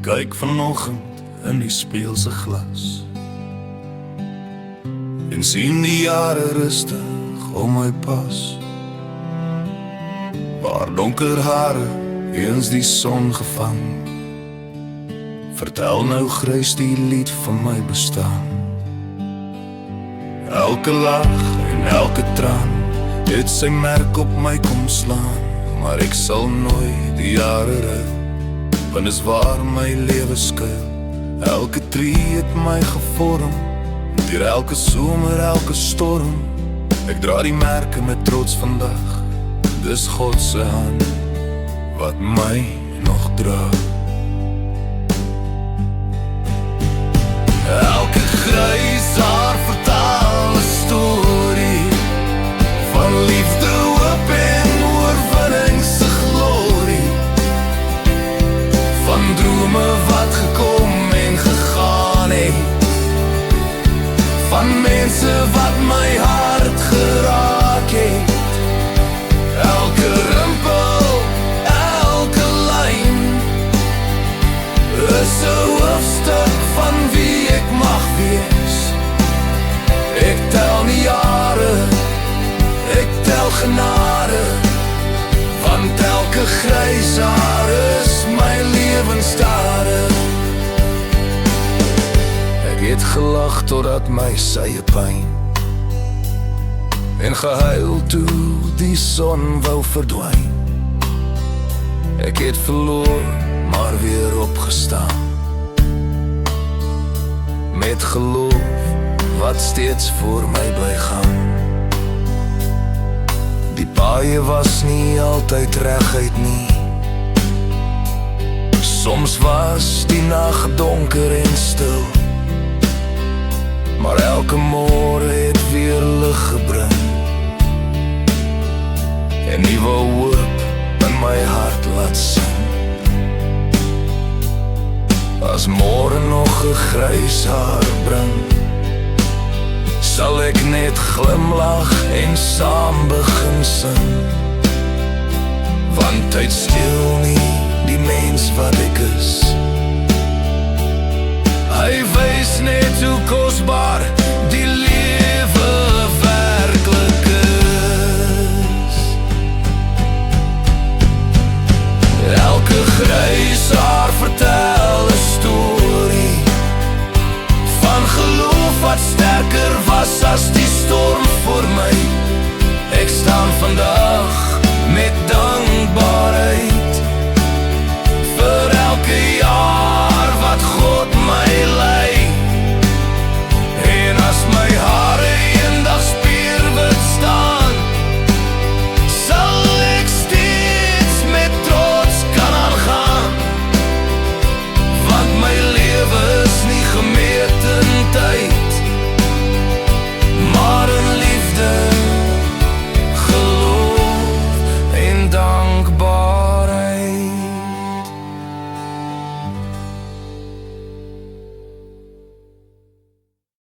kyk vanoggend in die spieël se glas en sien die jare rustig om my pas. Waar donker hare eens die son gevang, vertel nou grys die lied van my bestaan. Elke lach en elke traan het sy merk op my kom slaan, maar ek sal nooit die jare ruil, want is waar my lewe skuil. Elke tree het my gevorm, deur elke somer, elke storm. Ek dra die merke met trots vandag, dis God se hand wat my nog dra. Elke grys haar vertaal 'n storie van liefde, hoop en oorwinning se glorie, van drome wat gekom en gegaan het, van mense wat my hart geraak het. Elke rimpel, elke lyn is 'n hoofstuk van wie ek mag wees. Ek tel nie jare, ek tel genade, want elke grys haar is my lewensstade. Ek het gelag totdat my sye pyn, en gehuil toe die son wou verdwyn. Ek het verloor, maar weer opgestaan, met geloof wat steeds voor my bly gaan. Die paaie was nie altyd reguit nie, soms was die nag donker en stil, maar elke môre het weer lig gebring, en nuwe hoop in my hart laat sing. As môre nog 'n grys haar bring, sal ek net glimlag en saam begin sing, want tyd steel nie die mens wat ek is. Hy wys net hoe